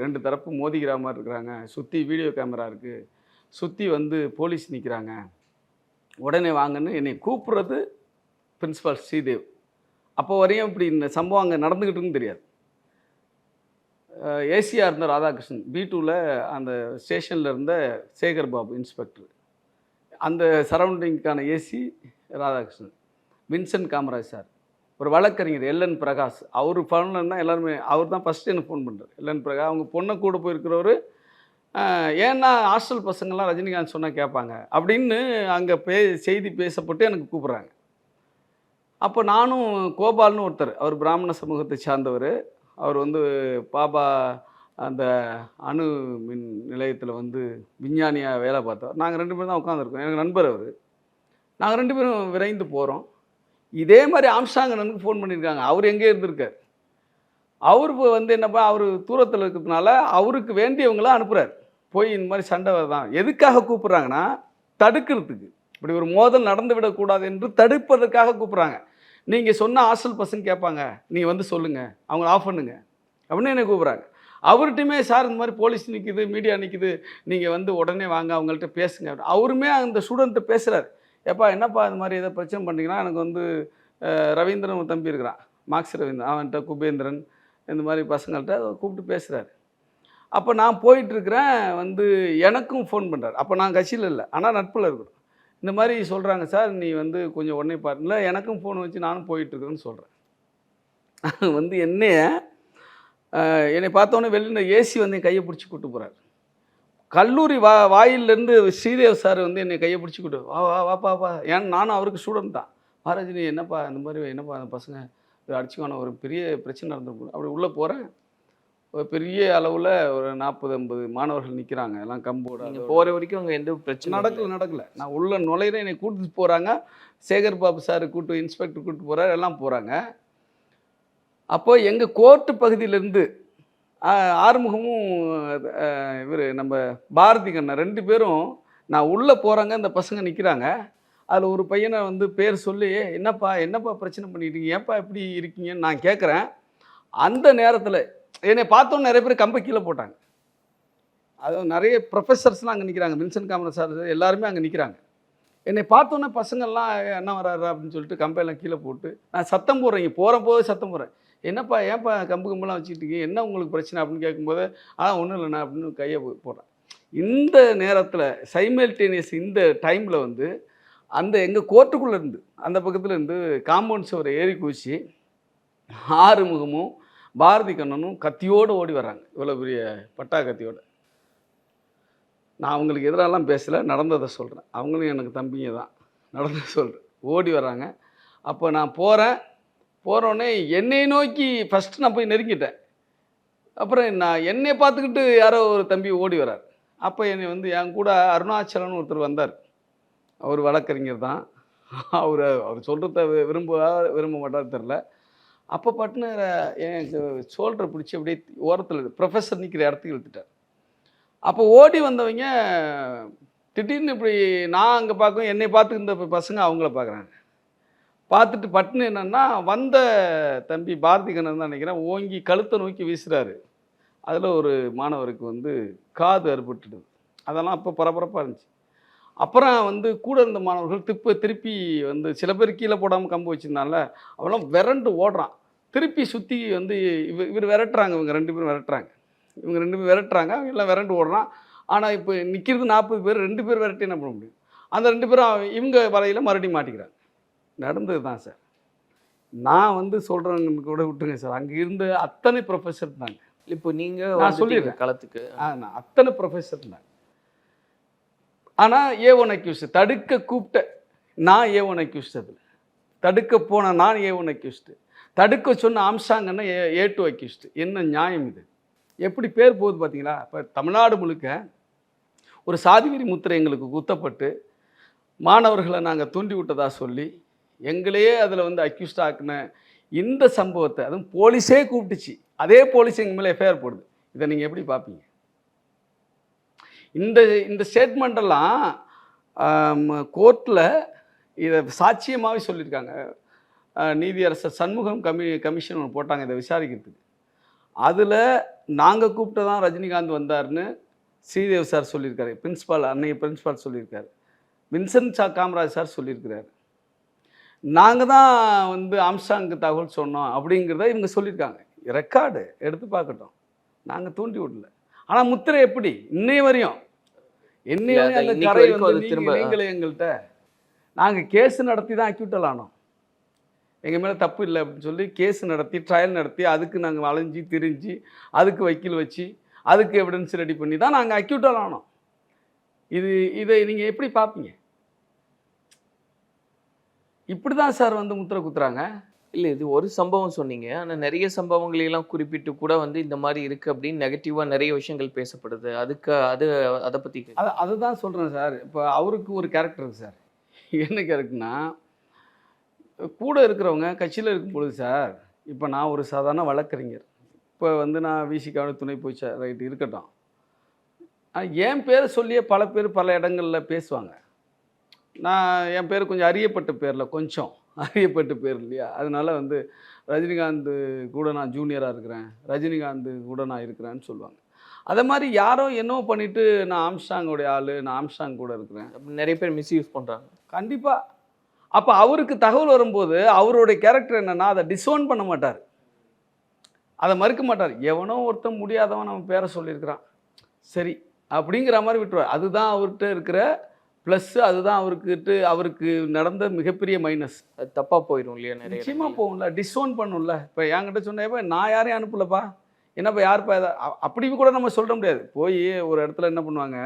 2 தரப்பு மோதிக்கிற மாதிரி இருக்கிறாங்க, சுற்றி வீடியோ கேமரா இருக்குது, சுற்றி வந்து போலீஸ் நிற்கிறாங்க, உடனே வாங்கன்னு என்னை கூப்பிட்றது பிரின்ஸிபால் ஸ்ரீதேவ். அப்போ வரையும் இப்படி இந்த சம்பவம் அங்கே நடந்துக்கிட்டுன்னு தெரியாது. ஏசியாக இருந்த ராதாகிருஷ்ணன், B2வில் அந்த ஸ்டேஷனில் இருந்த சேகர் பாபு இன்ஸ்பெக்டர், அந்த சரௌண்டிங்க்கான AC Radhakrishnan, Vincent Kamaraj sir, ஒரு வழக்கறிஞர் LN பிரகாஷ், அவர் ஃபோனில் எல்லாருமே அவர் தான் ஃபஸ்ட்டு எனக்கு ஃபோன் பண்ணுறார். LN பிரகாஷ் அவங்க பொண்ணை கூட போயிருக்கிறவர். ஏன்னா ஹாஸ்டல் பசங்கள்லாம் ரஜினிகாந்த் சொன்னால் கேட்பாங்க அப்படின்னு அங்கே செய்தி பேசப்பட்டு எனக்கு கூப்பிட்றாங்க. அப்போ நானும் கோபால்னு ஒருத்தர், அவர் பிராமண சமூகத்தை சார்ந்தவர். அவர் வந்து பாபா அந்த அணு மின் நிலையத்தில் வந்து விஞ்ஞானியாக வேலை பார்த்தவர். நாங்கள் 2 பேரும் தான் உட்காந்துருக்கோம், எனக்கு நண்பர் அவர். நாங்கள் 2 பேரும் விரைந்து போகிறோம். இதே மாதிரி ஆம்ஸ்டாங்கனுக்கு ஃபோன் பண்ணியிருக்காங்க. அவர் எங்கே இருந்திருக்கார். அவர் வந்து என்னப்பா, அவர் தூரத்தில் இருக்கிறதுனால அவருக்கு வேண்டியவங்கள அனுப்புகிறார். போய் இந்த மாதிரி சண்டை தான் எதுக்காக கூப்பிட்றாங்கன்னா, தடுக்கிறதுக்கு, இப்படி ஒரு மோதல் நடந்து விடக்கூடாது என்று தடுப்பதற்காக கூப்பிட்றாங்க. நீங்கள் சொன்ன ஹாஸ்டல் பசங்க கேட்பாங்க, நீங்கள் வந்து சொல்லுங்கள், அவங்கள ஆஃப் பண்ணுங்க அப்படின்னு என்னை கூப்பிட்றாங்க. அவர்கிட்டையுமே சார் இந்த மாதிரி போலீஸ் நிற்கிது, மீடியா நிற்கிது, நீங்கள் வந்து உடனே வாங்க அவங்கள்ட்ட பேசுங்க. அவருமே அந்த ஸ்டூடெண்ட்டை பேசுகிறார். ஏப்பா என்னப்பா இந்த மாதிரி ஏதோ பிரச்சனை பண்ணிங்கன்னா, எனக்கு வந்து ரவீந்திரன் ஒரு தம்பி இருக்கிறான், மார்க்ஸ் ரவீந்திரன், அவன்கிட்ட குபேந்திரன், இந்த மாதிரி பசங்கள்கிட்ட கூப்பிட்டு பேசுகிறாரு. அப்போ நான் போயிட்டுருக்கிறேன், வந்து எனக்கும் ஃபோன் பண்ணுறாரு. அப்போ நான் கட்சியில் இல்லை, ஆனால் நட்பில் இருக்கணும். இந்த மாதிரி சொல்கிறாங்க சார், நீ வந்து கொஞ்சம் உடனே பாருங்கள, எனக்கும் ஃபோன் வச்சு நானும் போயிட்டுருக்குறேன்னு சொல்கிறேன். வந்து என்னை பார்த்தோன்னே வெளியில் ஏசி வந்து என் கையை பிடிச்சி கூட்டு போகிறார். கல்லூரி வாயிலேருந்து ஸ்ரீதேவ் சார் வந்து என்னை கையை பிடிச்சி கூட்டு, வா வா வாப்பா, ஏன்னா நானும் அவருக்கு ஸ்டூடெண்ட் தான். மகாராஜினி என்னப்பா இந்த மாதிரி என்னப்பா அந்த பசங்க அடிச்சுக்கான ஒரு பெரிய பிரச்சனை நடந்துருக்கும். அப்படி உள்ளே போகிறேன். ஒரு பெரிய அளவில் ஒரு 40-50 மாணவர்கள் நிற்கிறாங்க, எல்லாம் கம்போட. போகிற வரைக்கும் அங்கே எந்த பிரச்சனை நடக்கல. நான் உள்ள நுழையிறேன், என்னை கூட்டிட்டு போகிறாங்க. சேகர் பாபு சார் இன்ஸ்பெக்டர் கூப்பிட்டு போகிறார், எல்லாம் போகிறாங்க. அப்போ எங்கள் கோர்ட்டு பகுதியிலேருந்து ஆறுமுகமும் இவர் நம்ம பாரதி கண்ணன் 2 பேரும் நான் உள்ளே போகிறாங்க. இந்த பசங்க நிற்கிறாங்க. அதில் ஒரு பையனை வந்து பேர் சொல்லி, என்னப்பா பிரச்சனை பண்ணிட்டீங்க, ஏன்ப்பா எப்படி இருக்கீங்கன்னு நான் கேட்குறேன். அந்த நேரத்தில் என்னை பார்த்தோன்னு நிறைய பேர் கம்பை கீழே போட்டாங்க. அதுவும் நிறைய ப்ரொஃபஸர்ஸ்லாம் அங்கே நிற்கிறாங்க, வின்சென்ட் காமராஜ் சார் எல்லாருமே அங்கே நிற்கிறாங்க. என்னை பார்த்தோன்னே பசங்கள்லாம் என்ன வராரு அப்படின்னு சொல்லிட்டு கம்பையெல்லாம் கீழே போட்டு நான் சத்தம் போடுறேன். இங்கே போகிறப்போது சத்தம் போடுறேன், ஏன்ப்பா கம்பு கம்பெல்லாம் வச்சுக்கிட்டீங்க, என்ன உங்களுக்கு பிரச்சனை அப்படின்னு கேட்கும்போது, ஒன்றும் இல்லைண்ணா அப்படின்னு கையை போடுறேன். இந்த நேரத்தில் சைமல்டேனியஸ் இந்த டைமில் வந்து அந்த எங்கள் கோர்ட்டுக்குள்ளே இருந்து அந்த பக்கத்தில் இருந்து காம்பவுண்ட் சுவரை ஏறி குதிச்சு ஆறுமுகமும் பாரதி கண்ணனும் கத்தியோடு ஓடி வர்றாங்க. இவ்வளோ பெரிய பட்டா கத்தியோடு. நான் அவங்களுக்கு எதிராலாம் பேசலை, நடந்ததை சொல்கிறேன். அவங்களும் எனக்கு தம்பிங்க தான், நடந்ததை சொல்கிறேன். ஓடி வர்றாங்க. அப்போ நான் போகிறோன்னே என்னை நோக்கி ஃபஸ்ட்டு நான் போய் நெருங்கிட்டேன். அப்புறம் நான் என்னை பார்த்துக்கிட்டு யாரோ ஒரு தம்பி ஓடி வர்றார். அப்போ என்னை வந்து என் கூட அருணாச்சலன்னு ஒருத்தர் வந்தார். அவர் வழக்கறிஞர் தான். அவர் சொல்கிறத விரும்ப மாட்டார் தெரில. அப்போ பட்டுன்னு எனக்கு ஷோல்டரை பிடிச்சி அப்படியே ஓரத்தில் ப்ரொஃபஸர் நிற்கிற இடத்துக்கு இழுத்துட்டார். அப்போ ஓடி வந்தவங்க திடீர்னு இப்படி நான் அங்கே பார்க்கவும் என்னை பார்த்துக்கிட்ட பசங்க அவங்கள பார்க்குறாங்க. பார்த்துட்டு பட்டுன்னு என்னென்னா வந்த தம்பி பாரதி கண்ணன் தான் நினைக்கிறேன், ஓங்கி கழுத்தை நோக்கி வீசுகிறாரு. அதில் ஒரு மாணவருக்கு வந்து காது அறுபட்டுடுது. அதெல்லாம் அப்போ பரபரப்பாக இருந்துச்சு. அப்புறம் வந்து கூட இருந்த மாணவர்கள் திருப்பி வந்து சில பேர் கீழே போடாமல் கம்பு வச்சுருந்தால அவெல்லாம் விரண்டு ஓடுறான். திருப்பி சுற்றி வந்து இவர் விரட்டுறாங்க, இவங்க 2 பேரும் விரட்டுறாங்க. அவங்க எல்லாம் விரண்டு ஓடுறான். ஆனால் இப்போ நிற்கிறது 40 பேர், 2 பேர் விரட்டி என்ன பண்ண முடியும்? அந்த 2 பேரும் இவங்க வலையில் மறுபடியும் மாட்டிக்கிறாங்க. நடந்தது தான் சார். நான் வந்து சொல்கிறேன்னு கூட விட்டுருங்க சார். அங்கே இருந்த அத்தனை ப்ரொஃபஸர் இருந்தாங்க. இப்போ நீங்க நான் வந்துட்டீங்க சொல்லிடுறேன். களத்துக்கு. நான் அத்தனை ப்ரொஃபஸர் இருந்தாங்க. ஆனால் A1 அக்யூஸ்டு தடுக்க கூப்பிட்ட நான் A1 அக்யூஸ்டு, அதில் தடுக்க போன நான் A1 அக்யூஸ்டு, தடுக்க சொன்ன ஆம்சாங்கன்னா A2 அக்யூஸ்டு. என்ன நியாயம் இது? எப்படி பேர் போகுது பார்த்தீங்களா? இப்போ தமிழ்நாடு முழுக்க ஒரு சாதிவெறி முத்திரை எங்களுக்கு குத்தப்பட்டு மாணவர்களை நாங்கள் தூண்டி விட்டதா சொல்லி எங்களையே அதில் வந்து அக்யூஸ்ட் ஆக்குன இந்த சம்பவத்தை, அதுவும் போலீஸே கூப்பிட்டுச்சு, அதே போலீஸ் எங்கள் மேலே எஃப்ஐஆர் போடுது. இதை நீங்கள் எப்படி பார்ப்பீங்க? இந்த ஸ்டேட்மெண்ட்டெல்லாம் கோர்ட்டில் இதை சாட்சியமாகவே சொல்லியிருக்காங்க. நீதியரசர் சண்முகம் கமிஷன் ஒன்று போட்டாங்க இதை விசாரிக்கிறதுக்கு. அதில் நாங்கள் கூப்பிட்டு ரஜினிகாந்த் வந்தார்னு ஸ்ரீதேவ் சார் சொல்லியிருக்காரு, பிரின்ஸிபால் அன்னைய பிரின்ஸிபால் சொல்லியிருக்காரு, வின்சென்ட் காமராஜ் சார் சொல்லியிருக்கிறாரு, நாங்கள் தான் வந்து ஆம்ஸ்ட்ராங்கு தகவல் சொன்னோம் அப்படிங்கிறத இவங்க சொல்லியிருக்காங்க. ரெக்கார்டு எடுத்து பார்க்கட்டும். நாங்கள் தூண்டி விடல. ஆனால் முத்திரை எப்படி இன்னைய வரையும் அந்த கரை வந்து நீங்களே எங்கள்கிட்ட நாங்கள் கேஸ் நடத்தி தான் அக்யூட்டல் ஆனோம். எங்கள் மேலே தப்பு இல்லை அப்படின்னு சொல்லி கேஸ் நடத்தி ட்ரையல் நடத்தி அதுக்கு நாங்கள் அலைஞ்சி திரிஞ்சு அதுக்கு வக்கீல் வச்சு அதுக்கு எவிடன்ஸ் ரெடி பண்ணி தான் நாங்கள் அக்யூட்டல் ஆனோம். இதை நீங்கள் எப்படி பார்ப்பீங்க? இப்படி தான் சார் வந்து முத்திரை குத்துறாங்க. இல்லை, இது ஒரு சம்பவம் சொன்னீங்க. ஆனால் நிறைய சம்பவங்களெல்லாம் குறிப்பிட்டு கூட வந்து இந்த மாதிரி இருக்குது அப்படின்னு நெகட்டிவாக நிறைய விஷயங்கள் பேசப்படுது. அதை பற்றி அதை தான் சொல்கிறேன் சார். இப்போ அவருக்கு ஒரு கேரக்டர் இருக்குது சார். என்ன கேரக்டர்னா, கூட இருக்கிறவங்க கட்சியில் இருக்கும்பொழுது சார், இப்போ நான் ஒரு சாதாரண வழக்கறிஞர், இப்போ வந்து நான் விசிகாவோட துணை போய் சார் ரைட்டு இருக்கட்டும், என் பேரை சொல்லியே பல பேர் பல இடங்களில் பேசுவாங்க. நான் என் பேர் கொஞ்சம் அறியப்பட்ட பேரில், கொஞ்சம் அறியப்பட்ட பேர் இல்லையா, அதனால வந்து ரஜினிகாந்த் கூட நான் ஜூனியராக இருக்கிறேன், ரஜினிகாந்த் கூட நான் இருக்கிறேன்னு சொல்லுவாங்க. அதை மாதிரி யாரோ என்னவோ பண்ணிவிட்டு நான் ஆம்ஸ்ட்ராங்கோடைய ஆள், நான் ஆம்ஸ்ட்ராங் கூட இருக்கிறேன் நிறைய பேர் மிஸ்யூஸ் பண்ணுறாங்க. கண்டிப்பாக. அப்போ அவருக்கு தகவல் வரும்போது அவருடைய கேரக்டர் என்னென்னா, அதை டிஸ்ஓன் பண்ண மாட்டார், அதை மறுக்க மாட்டார். எவனோ ஒருத்தன் முடியாதவன் நம்ம பேரை சொல்லியிருக்கிறான் சரி அப்படிங்கிற மாதிரி விட்டுருவார். அதுதான் அவர்கிட்ட இருக்கிற ப்ளஸ்ஸு, அதுதான் அவருக்கு நடந்த மிகப்பெரிய மைனஸ். அது தப்பாக போயிடும் இல்லையா? நிச்சயமாக போகும்ல, டிஸ்ஓன் பண்ணும்ல. இப்போ என்கிட்ட சொன்னப்போ நான் யாரையும் அனுப்பலப்பா, என்னப்பா யாருப்பா அப்படி கூட நம்ம சொல்ல முடியாது. போய் ஒரு இடத்துல என்ன பண்ணுவாங்க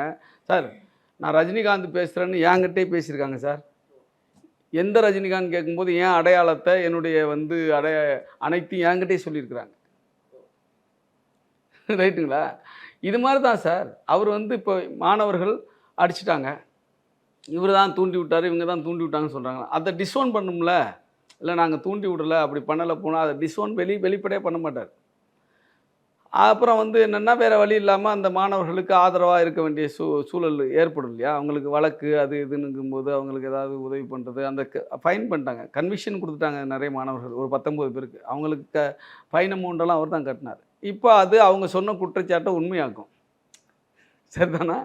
சார், நான் ரஜினிகாந்த் பேசுகிறேன்னு என்கிட்டே பேசியிருக்காங்க சார். எந்த ரஜினிகாந்த் கேட்கும்போது என் அடையாளத்தை என்னுடைய வந்து அனைத்தையும் என்கிட்டே சொல்லியிருக்கிறாங்க. ரைட்டுங்களா? இது மாதிரி தான் சார். அவர் வந்து இப்போ மாணவர்கள் அடிச்சிட்டாங்க, இவர் தான் தூண்டி விட்டார், இவங்க தான் தூண்டி விட்டாங்கன்னு சொல்கிறாங்க. அதை டிஸ்ஓன் பண்ணும்ல. இல்லை நாங்கள் தூண்டி விடலை, அப்படி பண்ணலை போனால் அதை டிஸ்ஓன் வெளிப்படையாக பண்ண மாட்டார். அப்புறம் வந்து என்னென்னா, வேறு வழி இல்லாமல் அந்த மாணவர்களுக்கு ஆதரவாக இருக்க வேண்டிய சூழல் ஏற்படும் இல்லையா? அவங்களுக்கு வழக்கு அது இதுன்னுங்கும்போது அவங்களுக்கு ஏதாவது உதவி பண்ணுறது, அந்த ஃபைன் பண்ணிட்டாங்க, கன்விக்ஷன் கொடுத்துட்டாங்க நிறைய மாணவர்கள், ஒரு 19 பேருக்கு. அவங்களுக்கு ஃபைன் அமௌண்ட்டெல்லாம் அவர் தான் கட்டினார். இப்போ அது அவங்க சொன்ன குற்றச்சாட்டை உண்மையாக்கும். சரிதானா?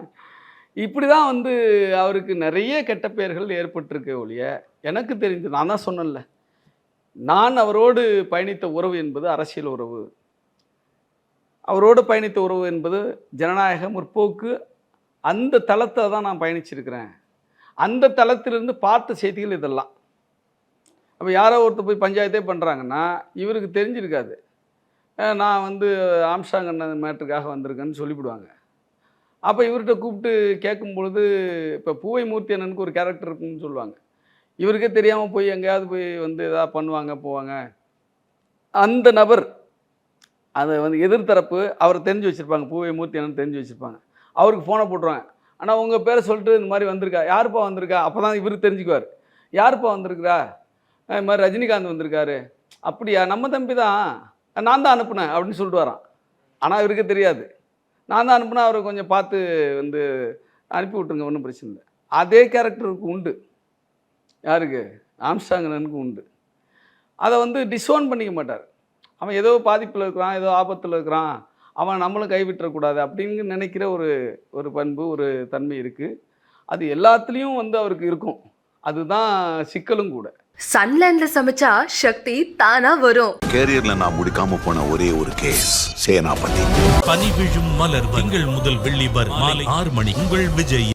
இப்படி தான் வந்து அவருக்கு நிறைய கெட்ட பெயர்கள் ஏற்பட்டிருக்க ஒழிய, எனக்கு தெரிஞ்சு நான் தான் சொன்னேன்ல, நான் அவரோடு பயணித்த உறவு என்பது அரசியல் உறவு, அவரோடு பயணித்த உறவு என்பது ஜனநாயக முற்போக்கு, அந்த தளத்தை தான் நான் பயணிச்சிருக்கிறேன். அந்த தளத்திலிருந்து பார்த்த செய்திகள் இதெல்லாம். அப்போ யாரோ ஒருத்தர் போய் பஞ்சாயத்தே பண்ணுறாங்கன்னா இவருக்கு தெரிஞ்சிருக்காது, நான் வந்து ஆம்ஸ்ட்ராங் அண்ணன் மேட்டருக்காக வந்திருக்கேன்னு சொல்லிவிடுவாங்க. அப்போ இவர்கிட்ட கூப்பிட்டு கேட்கும் பொழுது, இப்போ பூவை மூர்த்தி அண்ணனுக்கு ஒரு கேரக்டர் இருக்குன்னு சொல்லுவாங்க, இவருக்கே தெரியாமல் போய் எங்கேயாவது போய் வந்து எதாவது பண்ணுவாங்க போவாங்க. அந்த நபர் அதை வந்து எதிர்த்தரப்பு அவர் தெரிஞ்சு வச்சுருப்பாங்க, பூவை மூர்த்தி அண்ணன் தெரிஞ்சு வச்சுருப்பாங்க. அவருக்கு ஃபோனை போட்டுருவாங்க, ஆனால் உங்கள் பேரை சொல்லிட்டு இந்த மாதிரி வந்திருக்கா, யாருப்பா வந்திருக்கா? அப்போ தான் இவர் தெரிஞ்சுக்குவார், யாருப்பா வந்திருக்கிறா, இது மாதிரி ரஜினிகாந்த் வந்திருக்காரு. அப்படியா, நம்ம தம்பி தான், நான் தான் அனுப்புனேன் அப்படின்னு சொல்லிட்டு வரான். ஆனால் இவருக்கு தெரியாது, நான் தான் அனுப்புனா, அவரை கொஞ்சம் பார்த்து வந்து அனுப்பி விட்டுருங்க, ஒன்றும் பிரச்சனை இல்லை. அதே கேரக்டருக்கு உண்டு, யாருக்கு? ஆம்ஸ்ட்ராங் அண்ணனுக்கு உண்டு. அதை வந்து டிஸ்ஓன் பண்ணிக்க மாட்டார். அவன் ஏதோ பாதிப்பில் இருக்கிறான், ஏதோ ஆபத்தில் இருக்கிறான், அவன் நம்மளும் கைவிட்டுறக்கூடாது அப்படின்னு நினைக்கிற ஒரு பண்பு, ஒரு தன்மை இருக்குது. அது எல்லாத்துலேயும் வந்து அவருக்கு இருக்கும். அதுதான் சிக்கலும் கூட. சன்லேண்ட்ல சமைச்சா சக்தி தானா வரும். கேரியர்ல நான் முடிக்காம போன ஒரே ஒரு கேஸ் சேனாபதி. பனி விழும் மலர் திங்கள் முதல் வெள்ளி வரை மாலை 6 மணி. உங்கள் விஜய்.